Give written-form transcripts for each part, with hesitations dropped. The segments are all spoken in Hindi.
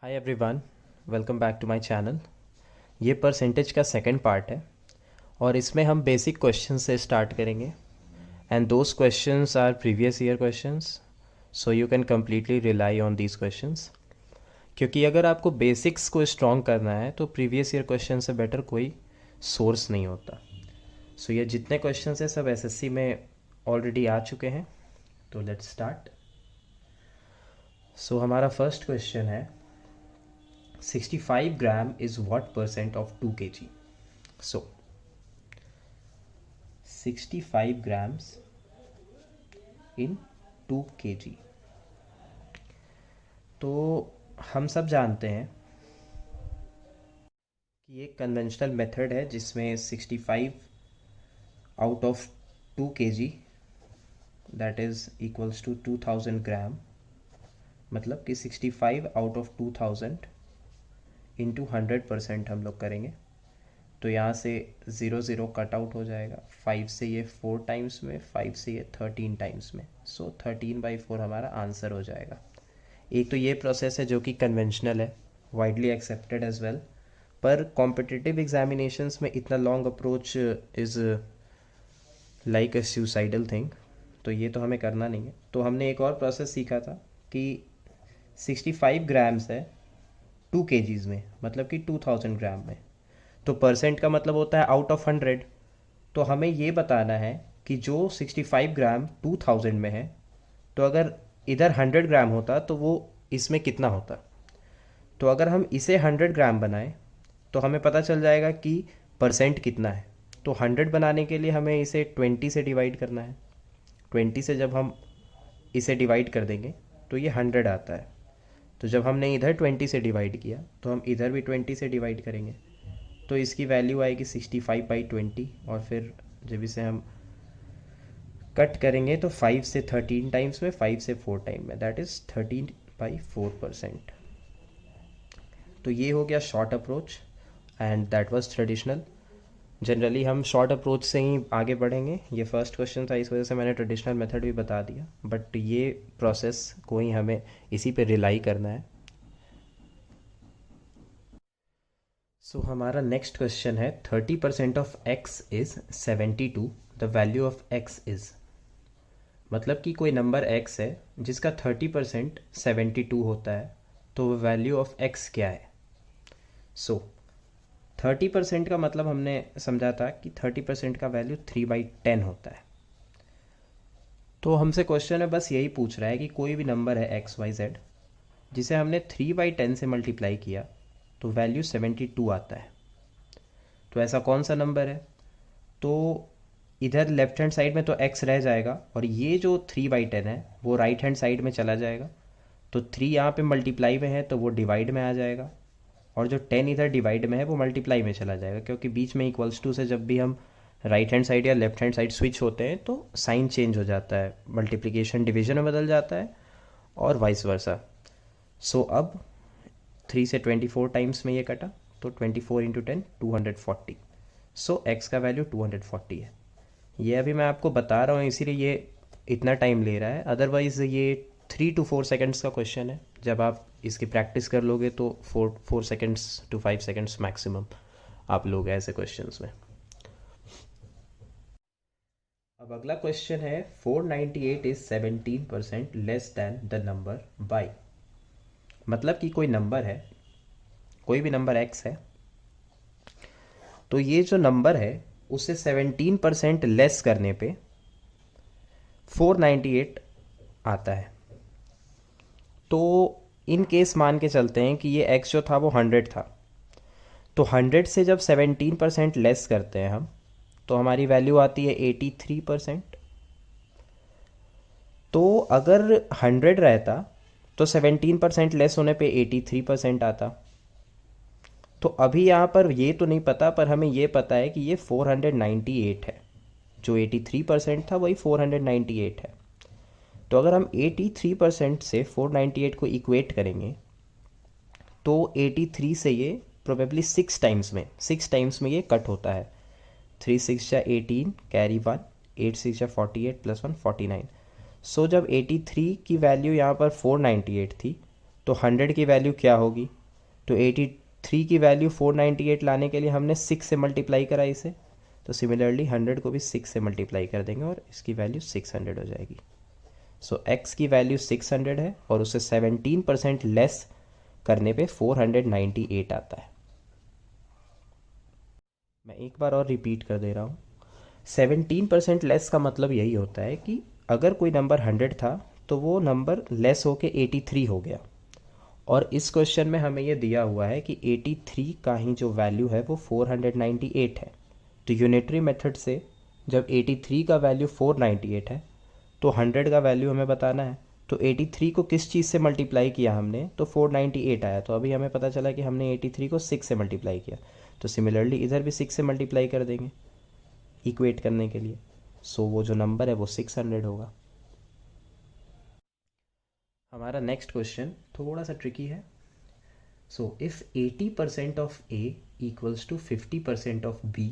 Hi everyone, welcome back to my channel. ये परसेंटेज का सेकंड पार्ट है और इसमें हम बेसिक क्वेश्चन से स्टार्ट करेंगे and those questions are previous year questions, so you can completely rely on these questions. क्योंकि अगर आपको बेसिक्स को स्ट्रॉन्ग करना है तो प्रीवियस ईयर क्वेश्चन से बेटर कोई सोर्स नहीं होता। सो ये जितने क्वेश्चंस हैं सब एसएससी में ऑलरेडी आ चुके हैं, तो लेट्स स्टार्ट। सो हमारा फर्स्ट क्वेश्चन है 65 gram is what percent of 2 kg? So 65 grams in 2 kg। तो हम सब जानते हैं कि एक कन्वेंशनल मेथड है जिसमें 65 out of 2 kg that is equals to 2000 gram, मतलब कि 65 आउट ऑफ 2000 इंटू 100% हम लोग करेंगे। तो यहाँ से 0 0 कट आउट हो जाएगा, 5 से ये 4 टाइम्स में, 5 से ये 13 टाइम्स में। सो 13/4 हमारा आंसर हो जाएगा। एक तो ये प्रोसेस है जो कि कन्वेंशनल है, वाइडली एक्सेप्टेड एज वेल, पर कॉम्पिटिटिव एग्जामिनेशंस में इतना long approach is like a suicidal thing, तो ये तो हमें करना नहीं है। तो हमने एक और प्रोसेस सीखा था कि 65 ग्राम्स है 2 kgs में, मतलब कि 2000 ग्राम में। तो परसेंट का मतलब होता है आउट ऑफ 100। तो हमें ये बताना है कि जो 65 ग्राम 2000 में है, तो अगर इधर 100 ग्राम होता तो वो इसमें कितना होता। तो अगर हम इसे 100 ग्राम बनाएं तो हमें पता चल जाएगा कि परसेंट कितना है। तो 100 बनाने के लिए हमें इसे 20 से डिवाइड करना है। 20 से जब हम इसे डिवाइड कर देंगे तो ये 100 आता है। तो जब हमने इधर 20 से डिवाइड किया तो हम इधर भी 20 से डिवाइड करेंगे, तो इसकी वैल्यू आएगी 65/20। और फिर जब इसे हम कट करेंगे तो 5 से 13 टाइम्स में, 5 से 4 टाइम में, दैट इज़ 13/4%। तो ये हो गया short approach and that was traditional. Generally हम शॉर्ट अप्रोच से ही आगे बढ़ेंगे। ये फर्स्ट क्वेश्चन था, इस वजह से मैंने ट्रेडिशनल मेथड भी बता दिया, बट ये प्रोसेस को ही हमें इसी पे रिलाई करना है। सो हमारा नेक्स्ट क्वेश्चन है 30% of x is 72, the value of x is. मतलब कि कोई नंबर एक्स है जिसका 30% 72 होता है, तो वैल्यू ऑफ एक्स क्या है। सो 30% का मतलब हमने समझा था कि 30% का वैल्यू 3/10 होता है। तो हमसे क्वेश्चन है बस यही पूछ रहा है कि कोई भी नंबर है एक्स वाई जेड जिसे हमने 3/10 से मल्टीप्लाई किया तो वैल्यू 72 आता है। तो ऐसा कौन सा नंबर है। तो इधर लेफ्ट हैंड साइड में तो x रह जाएगा और ये जो 3/10 है वो राइट हैंड साइड में चला जाएगा। तो 3 यहाँ पे मल्टीप्लाई में है तो वो डिवाइड में आ जाएगा, और जो 10 इधर डिवाइड में है वो मल्टीप्लाई में चला जाएगा, क्योंकि बीच में इक्वल्स टू से जब भी हम राइट हैंड साइड या लेफ्ट हैंड साइड स्विच होते हैं तो साइन चेंज हो जाता है, मल्टीप्लिकेशन डिवीजन में बदल जाता है और वाइस वर्सा। सो अब 3 से 24 टाइम्स में ये कटा, तो 24 इंटू 10 240। सो एक्स का वैल्यू 240 है। ये अभी मैं आपको बता रहा हूँ इसीलिए ये इतना टाइम ले रहा है, अदरवाइज़ ये 3 to 4 सेकेंड्स का क्वेश्चन है। जब आप इसकी प्रैक्टिस कर लोगे तो 4 seconds to 5 seconds मैक्सिमम आप लोग ऐसे क्वेश्चंस में। अब अगला क्वेश्चन है 498 is 17% less than the number by. मतलब कि कोई नंबर है, कोई भी नंबर एक्स है, तो ये जो नंबर है उससे 17% लेस करने पे 498 आता है। तो इन केस मान के चलते हैं कि ये x जो था वो 100 था, तो 100 से जब 17% लेस करते हैं हम तो हमारी वैल्यू आती है 83%। तो अगर 100 रहता तो 17% लेस होने पे 83% आता। तो अभी यहाँ पर ये तो नहीं पता, पर हमें ये पता है कि ये 498 है। जो 83% था वही 498 है। तो अगर हम 83% से 498 को इक्वेट करेंगे तो 83 से ये प्रोबेबली 6 टाइम्स में ये कट होता है। 3 6 जा 18, कैरी 1, 8 6 जा 48 प्लस 1 49। सो जब 83 की वैल्यू यहाँ पर 498 थी तो 100 की वैल्यू क्या होगी, तो 83 की वैल्यू 498 लाने के लिए हमने 6 से मल्टीप्लाई करा इसे, तो सिमिलरली 100 को भी 6 से मल्टीप्लाई कर देंगे और इसकी वैल्यू 600 हो जाएगी। सो x की वैल्यू 600 है और उसे 17% लेस करने पे 498 आता है। मैं एक बार और रिपीट कर दे रहा हूँ, 17% लेस का मतलब यही होता है कि अगर कोई नंबर 100 था तो वो नंबर लेस होके 83 हो गया, और इस क्वेश्चन में हमें ये दिया हुआ है कि 83 का ही जो वैल्यू है वो 498 है। तो यूनिटरी मेथड से जब 83 का वैल्यू 498 है तो 100 का वैल्यू हमें बताना है, तो 83 को किस चीज़ से मल्टीप्लाई किया हमने, तो 498 आया, तो अभी हमें पता चला कि हमने 83 को 6 से मल्टीप्लाई किया, तो सिमिलरली इधर भी 6 से मल्टीप्लाई कर देंगे इक्वेट करने के लिए। सो वो जो नंबर है वो 600 होगा। हमारा नेक्स्ट क्वेश्चन थोड़ा सा ट्रिकी है। So if 80% of A equals to 50% of B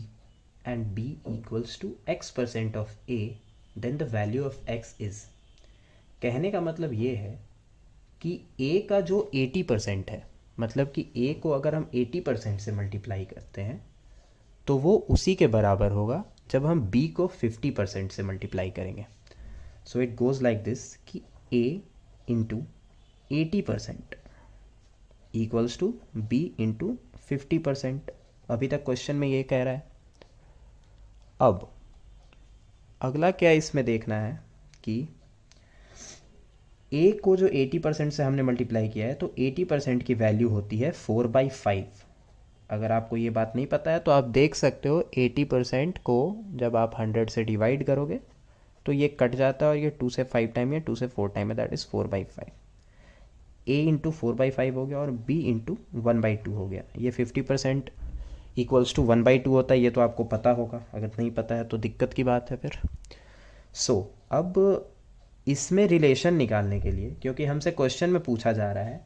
and B equals to x% of A, then the value of x is. कहने का मतलब ये है कि a का जो 80% है, मतलब कि a को अगर हम 80% से मल्टीप्लाई करते हैं तो वो उसी के बराबर होगा जब हम b को 50% से मल्टीप्लाई करेंगे। So it goes like this कि a into 80% equals to b into 50%। अभी तक क्वेश्चन में ये कह रहा है। अब अगला क्या इसमें देखना है कि a को जो 80% से हमने मल्टीप्लाई किया है, तो 80% की वैल्यू होती है 4/5। अगर आपको ये बात नहीं पता है तो आप देख सकते हो 80% को जब आप 100 से डिवाइड करोगे तो ये कट जाता है और ये 2 से 5 टाइम या 2 से 4 टाइम है, दैट इज़ 4/5। a इंटू 4/5 हो गया और b इंटू 1/2 हो गया। ये 50% इक्वल्स टू 1/2 होता है, ये तो आपको पता होगा, अगर नहीं पता है तो दिक्कत की बात है फिर। सो अब इसमें रिलेशन निकालने के लिए, क्योंकि हमसे क्वेश्चन में पूछा जा रहा है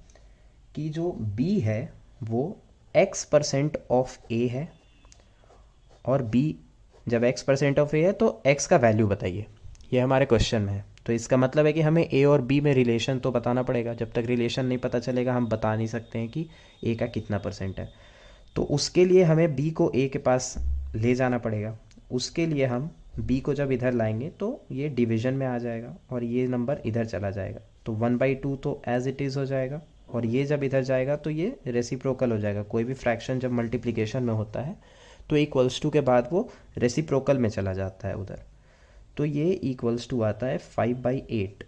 कि जो b है वो x% ऑफ a है, और b जब x% ऑफ a है तो x का वैल्यू बताइए, ये हमारे क्वेश्चन में है। तो इसका मतलब है कि हमें a और b में रिलेशन तो बताना पड़ेगा, जब तक रिलेशन नहीं पता चलेगा हम बता नहीं सकते हैं कि a का कितना परसेंट है। तो उसके लिए हमें b को a के पास ले जाना पड़ेगा। उसके लिए हम b को जब इधर लाएंगे तो ये डिवीजन में आ जाएगा और ये नंबर इधर चला जाएगा, तो 1/2 तो एज इट इज़ हो जाएगा, और ये जब इधर जाएगा तो ये रेसिप्रोकल हो जाएगा। कोई भी फ्रैक्शन जब मल्टीप्लिकेशन में होता है तो इक्वल्स टू के बाद वो रेसिप्रोकल में चला जाता है उधर, तो ये इक्वल्स टू आता है 5/8।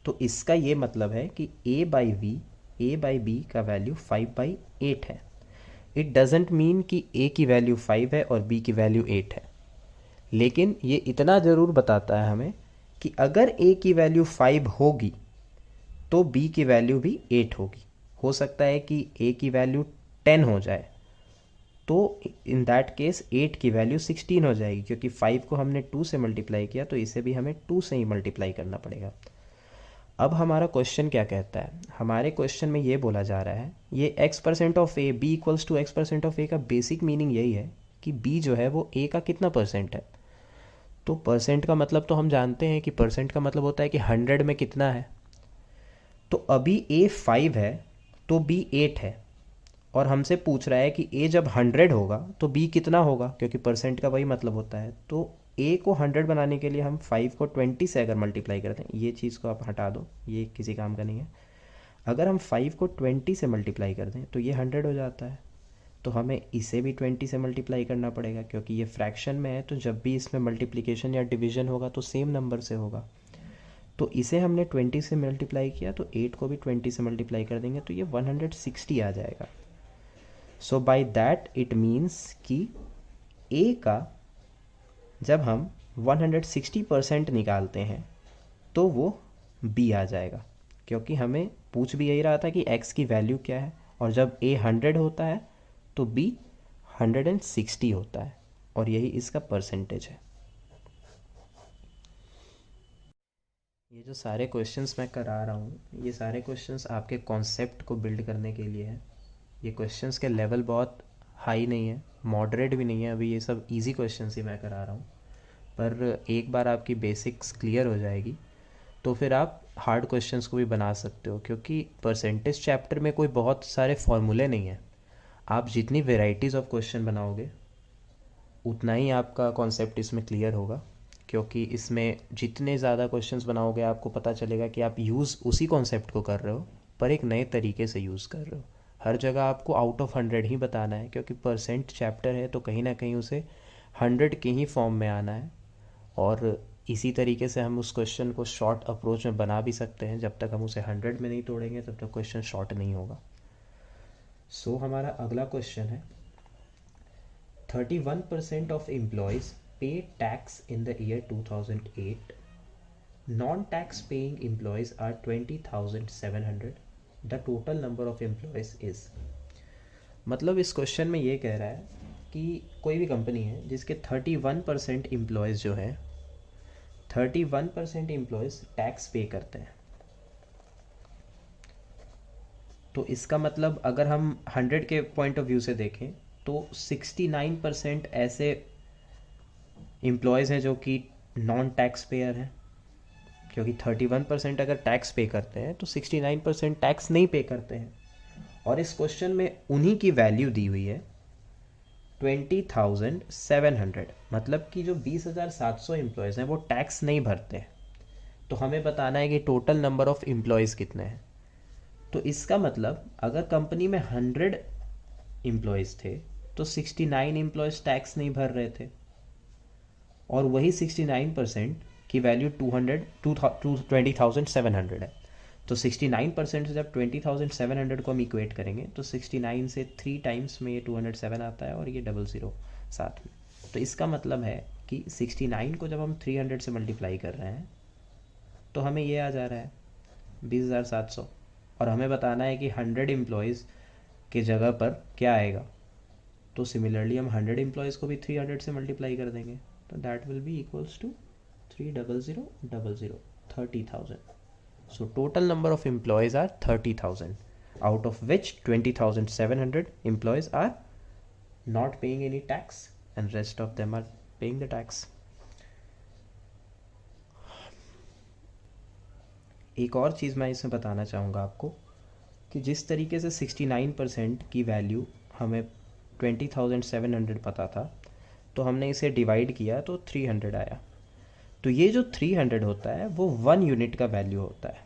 तो इसका ये मतलब है कि a बाई बी का वैल्यू 5/8 है। इट डजेंट मीन कि a की वैल्यू 5 है और b की वैल्यू 8 है, लेकिन ये इतना ज़रूर बताता है हमें कि अगर a की वैल्यू 5 होगी तो b की वैल्यू भी 8 होगी। हो सकता है कि a की वैल्यू 10 हो जाए, तो इन दैट केस 8 की वैल्यू 16 हो जाएगी, क्योंकि 5 को हमने 2 से मल्टीप्लाई किया तो इसे भी हमें 2 से ही मल्टीप्लाई करना पड़ेगा। अब हमारा क्वेश्चन क्या कहता है, हमारे क्वेश्चन में ये बोला जा रहा है ये x% of a b equals to x% of a का बेसिक मीनिंग यही है कि b जो है वो a का कितना परसेंट है। तो परसेंट का मतलब तो हम जानते हैं कि परसेंट का मतलब होता है कि 100 में कितना है। तो अभी a 5 है तो b 8 है, और हमसे पूछ रहा है कि a जब 100 होगा तो b कितना होगा, क्योंकि परसेंट का वही मतलब होता है। तो a को 100 बनाने के लिए हम 5 को 20 से अगर मल्टीप्लाई करते हैं, ये चीज़ को आप हटा दो, ये किसी काम का नहीं है। अगर हम 5 को 20 से मल्टीप्लाई कर दें तो ये 100 हो जाता है, तो हमें इसे भी 20 से मल्टीप्लाई करना पड़ेगा, क्योंकि ये फ्रैक्शन में है तो जब भी इसमें मल्टीप्लिकेशन या डिवीजन होगा तो सेम नंबर से होगा। तो इसे हमने 20 से मल्टीप्लाई किया तो 8 को भी 20 से मल्टीप्लाई कर देंगे तो ये 160 आ जाएगा। सो बाय दैट इट मीन्स कि a का जब हम 160% निकालते हैं तो वो b आ जाएगा, क्योंकि हमें पूछ भी यही रहा था कि x की वैल्यू क्या है, और जब a 100 होता है तो b 160 होता है, और यही इसका परसेंटेज है। ये जो सारे क्वेश्चंस मैं करा रहा हूँ ये सारे क्वेश्चंस आपके कॉन्सेप्ट को बिल्ड करने के लिए है। ये क्वेश्चंस के लेवल बहुत हाई नहीं है, मॉडरेट भी नहीं है, अभी ये सब इजी क्वेश्चंस ही मैं करा रहा हूँ। पर एक बार आपकी बेसिक्स क्लियर हो जाएगी तो फिर आप हार्ड क्वेश्चंस को भी बना सकते हो, क्योंकि परसेंटेज चैप्टर में कोई बहुत सारे फॉर्मूले नहीं हैं। आप जितनी वेराइटीज़ ऑफ क्वेश्चन बनाओगे उतना ही आपका कॉन्सेप्ट इसमें क्लियर होगा, क्योंकि इसमें जितने ज़्यादा क्वेश्चंस बनाओगे आपको पता चलेगा कि आप यूज़ उसी कॉन्सेप्ट को कर रहे हो पर एक नए तरीके से यूज़ कर रहे हो। हर जगह आपको आउट ऑफ 100 ही बताना है, क्योंकि परसेंट चैप्टर है तो कहीं ना कहीं उसे 100 के ही फॉर्म में आना है। और इसी तरीके से हम उस क्वेश्चन को शॉर्ट अप्रोच में बना भी सकते हैं। जब तक हम उसे 100 में नहीं तोड़ेंगे तब तक क्वेश्चन शॉर्ट नहीं होगा। सो हमारा अगला क्वेश्चन है, 31% of employees pay tax in the year 2008. Non-tax paying employees are 20,700. The total number of employees is. मतलब इस क्वेश्चन में ये कह रहा है कि कोई भी कंपनी है जिसके 31% एम्प्लॉयज़ जो हैं, 31% एम्प्लॉयज़ टैक्स पे करते हैं। तो इसका मतलब अगर हम 100 के पॉइंट ऑफ व्यू से देखें तो 69% ऐसे एम्प्लॉयज़ हैं जो कि नॉन टैक्स पेयर हैं, क्योंकि 31% अगर टैक्स पे करते हैं तो 69% टैक्स नहीं पे करते हैं। और इस क्वेश्चन में उन्हीं की वैल्यू दी हुई है 20,700, मतलब कि जो 20,700 एम्प्लॉयज़ हैं वो टैक्स नहीं भरते हैं। तो हमें बताना है कि टोटल नंबर ऑफ़ एम्प्लॉयज़ कितने हैं। तो इसका मतलब अगर कंपनी में 100 एम्प्लॉयज़ थे तो 69 एम्प्लॉयज़ टैक्स नहीं भर रहे थे, और वही 69% की वैल्यू 20,700 है। तो 69% से जब 20,700 को हम इक्वेट करेंगे तो 69 से 3 टाइम्स में ये 207 आता है और ये 00 साथ में। तो इसका मतलब है कि 69 को जब हम 300 से मल्टीप्लाई कर रहे हैं तो हमें ये आ जा रहा है 20,700, और हमें बताना है कि 100 एम्प्लॉयज़ के जगह पर क्या आएगा। तो सिमिलरली हम 100 एम्प्लॉयज़ को भी 300 से मल्टीप्लाई कर देंगे, तो that will be equals to 300,000, 30,000. So total number of employees are 30,000, out of which 20,700 employees are not paying any tax and rest of them are paying the tax. एक और चीज़ मैं इसमें बताना चाहूँगा आपको कि जिस तरीके से 69% की वैल्यू हमें 20,700 पता था, तो हमने इसे डिवाइड किया तो 300 आया। तो ये जो 300 होता है वो 1 यूनिट का वैल्यू होता है।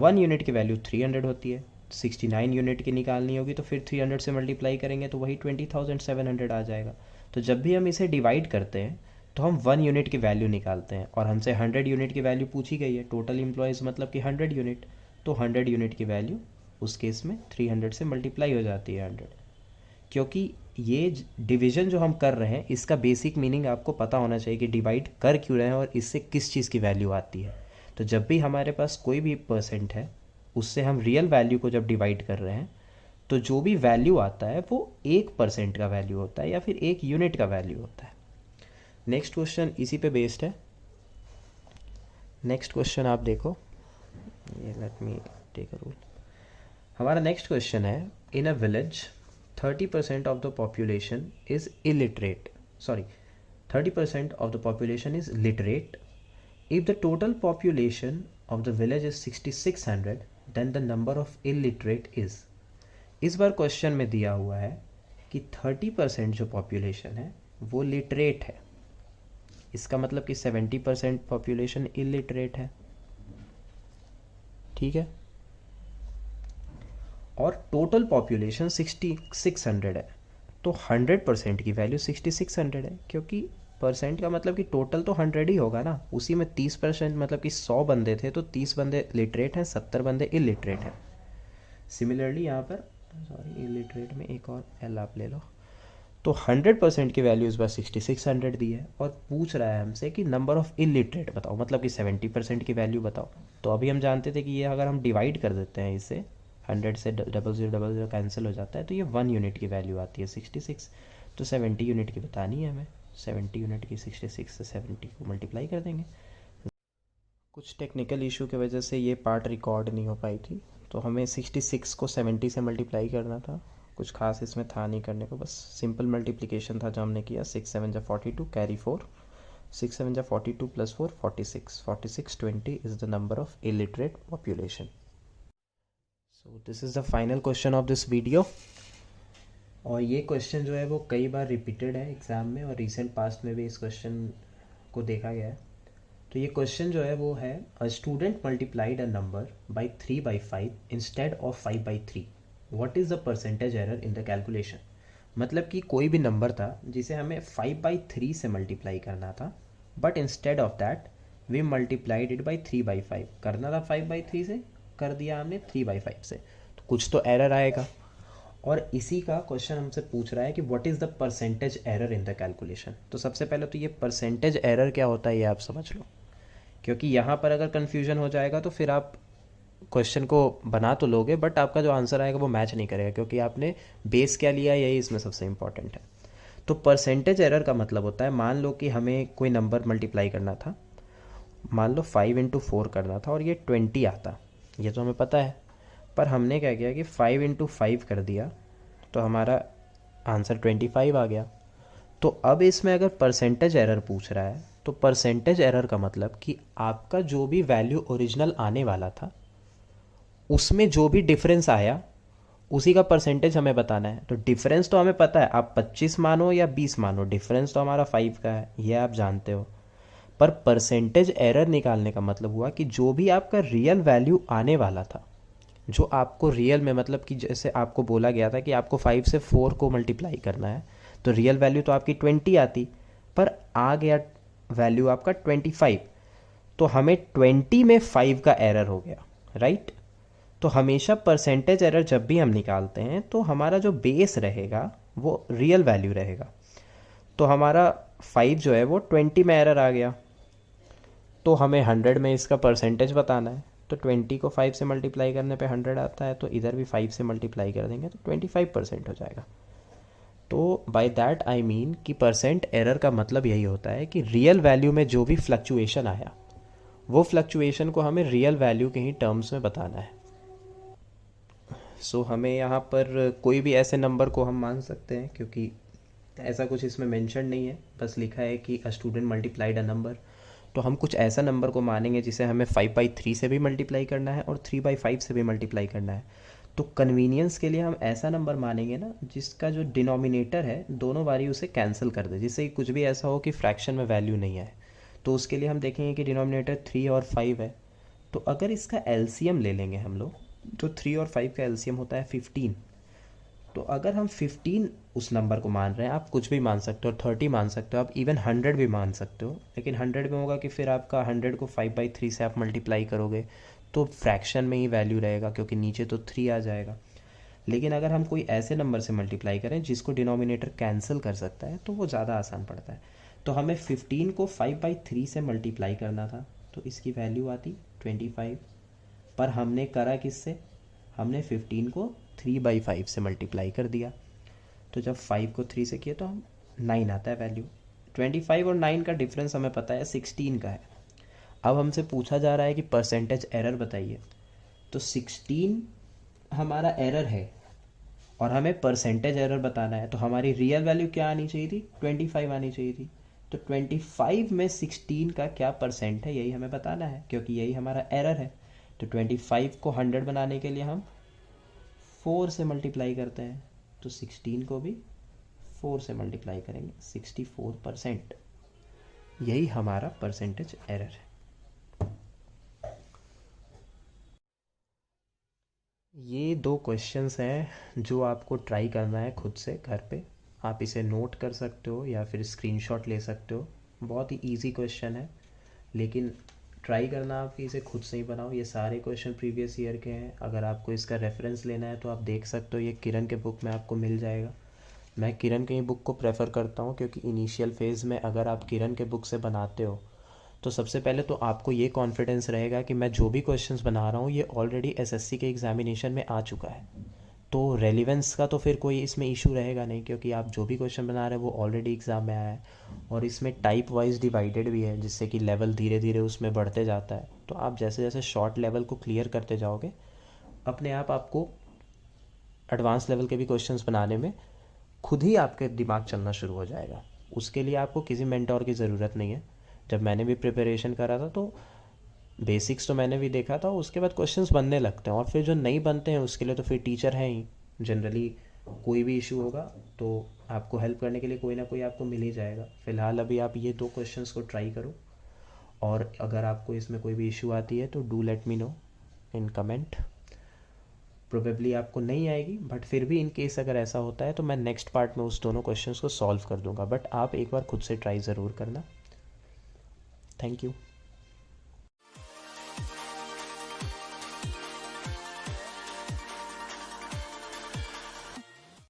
1 यूनिट की वैल्यू 300 होती है। 69 यूनिट की निकालनी होगी तो फिर 300 से मल्टीप्लाई करेंगे तो वही 20,700 आ जाएगा। तो जब भी हम इसे डिवाइड करते हैं तो हम 1 यूनिट की वैल्यू निकालते हैं, और हमसे 100 यूनिट की वैल्यू पूछी गई है। टोटल एम्प्लॉयज़ मतलब कि 100 यूनिट, तो 100 यूनिट की वैल्यू उस केस में 300 से मल्टीप्लाई हो जाती है 100। क्योंकि ये डिवीज़न जो हम कर रहे हैं इसका बेसिक मीनिंग आपको पता होना चाहिए कि डिवाइड कर क्यों रहे हैं और इससे किस चीज़ की वैल्यू आती है। तो जब भी हमारे पास कोई भी परसेंट है उससे हम रियल वैल्यू को जब डिवाइड कर रहे हैं तो जो भी वैल्यू आता है वो 1% का वैल्यू होता है या फिर 1 यूनिट का वैल्यू होता है। नेक्स्ट क्वेश्चन इसी पे बेस्ड है। नेक्स्ट क्वेश्चन आप देखो, ये let me take a rule. हमारा नेक्स्ट क्वेश्चन है, in a village 30% of the population is illiterate. Sorry, 30% of the population is literate. If the total population of the village is 6,600, then the number of illiterate is. इस बार क्वेश्चन में दिया हुआ है कि 30% जो पॉपुलेशन है वो लिटरेट है। इसका मतलब कि 70% पॉपुलेशन इलिटरेट है, ठीक है। और टोटल पॉपुलेशन 6,600 है, तो 100% की वैल्यू 6,600 है, क्योंकि परसेंट का मतलब कि टोटल तो 100 ही होगा ना। उसी में 30% मतलब कि 100 बंदे थे तो 30 बंदे लिटरेट हैं, 70 बंदे इलिटरेट हैं। सिमिलरली यहाँ पर सॉरी इलिटरेट में एक और एल आप ले लो। तो 100% की वैल्यू इस बार 6,600 दी है, और पूछ रहा है हमसे कि नंबर ऑफ़ इलिटरेट बताओ, मतलब कि 70% की वैल्यू बताओ। तो अभी हम जानते थे कि ये अगर हम डिवाइड कर देते हैं इसे 100 से 0000 कैंसिल हो जाता है तो ये 1 यूनिट की वैल्यू आती है 66। तो 70 यूनिट की बतानी है हमें। 70 यूनिट की 66 से 70 को मल्टीप्लाई कर देंगे। कुछ टेक्निकल इशू की वजह से ये पार्ट रिकॉर्ड नहीं हो पाई थी, तो हमें 66 को 70 से मल्टीप्लाई करना था। कुछ खास इसमें था नहीं करने को, बस सिंपल मल्टीप्लिकेशन था जो हमने किया। 6 7 जा 42, कैरी 4, 6 7 जा 42 + 4 46 46 20 is the number of illiterate population. So this is the final question of this video. और ये क्वेश्चन जो है वो कई बार रिपीटेड है एग्ज़ाम में और रिसेंट पास्ट में भी इस क्वेश्चन को देखा गया है. तो ये क्वेश्चन जो है वो है a student multiplied a number by 3/5 instead of 5/3. What is the percentage error in the calculation. मतलब कि कोई भी नंबर था जिसे हमें 5/3 से मल्टीप्लाई करना था, but instead of that we multiplied it by 3/5. करना था 5/3 से, कर दिया हमने 3/5 से, तो कुछ तो एरर आएगा. और इसी का क्वेश्चन हमसे पूछ रहा है कि what is the percentage error in the calculation. तो सबसे पहले तो ये परसेंटेज एरर क्या होता है ये आप समझ लो, क्योंकि यहाँ पर अगर कन्फ्यूजन हो जाएगा तो फिर आप क्वेश्चन को बना तो लोगे बट आपका जो आंसर आएगा वो मैच नहीं करेगा, क्योंकि आपने बेस क्या लिया यही इसमें सबसे इंपॉर्टेंट है. तो परसेंटेज एरर का मतलब होता है, मान लो कि हमें कोई नंबर मल्टीप्लाई करना था, मान लो 5 × 4 करना था और ये 20 आता, ये तो हमें पता है. पर हमने क्या किया कि 5 × 5 कर दिया तो हमारा आंसर 25 आ गया. तो अब इसमें अगर परसेंटेज एरर पूछ रहा है तो परसेंटेज एरर का मतलब कि आपका जो भी वैल्यू ओरिजिनल आने वाला था उसमें जो भी डिफरेंस आया उसी का परसेंटेज हमें बताना है. तो डिफरेंस तो हमें पता है, आप 25 मानो या 20 मानो, डिफरेंस तो हमारा 5 का है, ये आप जानते हो. पर परसेंटेज एरर निकालने का मतलब हुआ कि जो भी आपका रियल वैल्यू आने वाला था, जो आपको रियल में, मतलब कि जैसे आपको बोला गया था कि आपको 5 से 4 को मल्टीप्लाई करना है, तो रियल वैल्यू तो आपकी 20 आती, पर आ गया वैल्यू आपका 25, तो हमें 20 में 5 का एरर हो गया, राइट. तो हमेशा परसेंटेज एरर जब भी हम निकालते हैं तो हमारा जो बेस रहेगा वो रियल वैल्यू रहेगा. तो हमारा 5 जो है वो 20 में एरर आ गया, तो हमें 100 में इसका परसेंटेज बताना है. तो 20 को 5 से मल्टीप्लाई करने पे 100 आता है, तो इधर भी 5 से मल्टीप्लाई कर देंगे तो 25% हो जाएगा. तो बाय दैट आई मीन कि परसेंट एरर का मतलब यही होता है कि रियल वैल्यू में जो भी फ्लक्चुएशन आया वो फ्लक्चुएशन को हमें रियल वैल्यू के ही टर्म्स में बताना है. सो हमें यहाँ पर कोई भी ऐसे नंबर को हम मान सकते हैं, क्योंकि ऐसा कुछ इसमें मेंशन नहीं है, बस लिखा है कि a student multiplied a number. तो हम कुछ ऐसा नंबर को मानेंगे जिसे हमें 5/3 से भी मल्टीप्लाई करना है और 3/5 से भी मल्टीप्लाई करना है. तो कन्वीनियंस के लिए हम ऐसा नंबर मानेंगे ना जिसका जो डिनोमिनेटर है दोनों बारी उसे कैंसिल कर दे, जिससे कुछ भी ऐसा हो कि फ्रैक्शन में वैल्यू नहीं आए. तो उसके लिए हम देखेंगे कि डिनोमिनेटर 3 और 5 है, तो अगर इसका एलसीएम ले लेंगे हम लोग, तो 3 और 5 का एलसीएम होता है 15. तो अगर हम 15 उस नंबर को मान रहे हैं, आप कुछ भी मान सकते हो, 30 मान सकते हो, आप इवन 100 भी मान सकते हो, लेकिन 100 में होगा कि फिर आपका 100 को 5/3 से आप मल्टीप्लाई करोगे तो फ्रैक्शन में ही वैल्यू रहेगा, क्योंकि नीचे तो 3 आ जाएगा. लेकिन अगर हम कोई ऐसे नंबर से मल्टीप्लाई करें जिसको डिनोमिनेटर कैंसिल कर सकता है तो वो ज़्यादा आसान पड़ता है. तो हमें 15 को 5/3 से मल्टीप्लाई करना था, तो इसकी वैल्यू आती 25. पर हमने करा किससे, हमने 15 को 3/5 से मल्टीप्लाई कर दिया. तो जब 5 को 3 से किए तो हम 9 आता है वैल्यू. 25 और 9 का डिफरेंस हमें पता है 16 का है. अब हमसे पूछा जा रहा है कि परसेंटेज एरर बताइए. तो 16 हमारा एरर है और हमें परसेंटेज एरर बताना है, तो हमारी रियल वैल्यू क्या आनी चाहिए थी, 25 आनी चाहिए थी. तो 25 में 16 का क्या परसेंट है यही हमें बताना है, क्योंकि यही हमारा एरर है. तो 25 को 100 बनाने के लिए हम 4 से मल्टीप्लाई करते हैं, तो 16 को भी 4 से मल्टीप्लाई करेंगे, 64%. यही हमारा परसेंटेज एरर है. ये 2 क्वेश्चंस हैं जो आपको ट्राई करना है खुद से घर पे. आप इसे नोट कर सकते हो या फिर स्क्रीनशॉट ले सकते हो. बहुत ही इजी क्वेश्चन है, लेकिन ट्राई करना आप कि इसे खुद से ही बनाओ. ये सारे क्वेश्चन प्रीवियस ईयर के हैं. अगर आपको इसका रेफरेंस लेना है तो आप देख सकते हो, ये किरण के बुक में आपको मिल जाएगा. मैं किरण के ही बुक को प्रेफर करता हूँ, क्योंकि इनिशियल फेज़ में अगर आप किरण के बुक से बनाते हो तो सबसे पहले तो आपको ये कॉन्फिडेंस रहेगा कि मैं जो भी क्वेश्चंस बना रहा हूँ ये ऑलरेडी एसएससी के एग्जामिनेशन में आ चुका है. तो रेलिवेंस का तो फिर कोई इसमें इशू रहेगा नहीं, क्योंकि आप जो भी क्वेश्चन बना रहे हैं वो ऑलरेडी एग्ज़ाम में आया है. और इसमें टाइप वाइज डिवाइडेड भी है, जिससे कि लेवल धीरे धीरे उसमें बढ़ते जाता है. तो आप जैसे जैसे शॉर्ट लेवल को क्लियर करते जाओगे, अपने आप आपको एडवांस लेवल के भी क्वेश्चंस बनाने में खुद ही आपके दिमाग चलना शुरू हो जाएगा. उसके लिए आपको किसी मेंटोर की ज़रूरत नहीं है. जब मैंने भी प्रिपरेशन करा था तो बेसिक्स तो मैंने भी देखा था, उसके बाद क्वेश्चंस बनने लगते हैं, और फिर जो नहीं बनते हैं उसके लिए तो फिर टीचर हैं ही। जनरली कोई भी इशू होगा तो आपको हेल्प करने के लिए कोई ना कोई आपको मिल ही जाएगा। फ़िलहाल अभी आप ये 2 क्वेश्चंस को ट्राई करो, और अगर आपको इसमें कोई भी इशू आती है तो do let me know in comment. Probably आपको नहीं आएगी, बट फिर भी इन केस अगर ऐसा होता है तो मैं नेक्स्ट पार्ट में उस दोनों क्वेश्चंस को सॉल्व कर दूंगा, बट आप एक बार खुद से ट्राई ज़रूर करना। Thank you.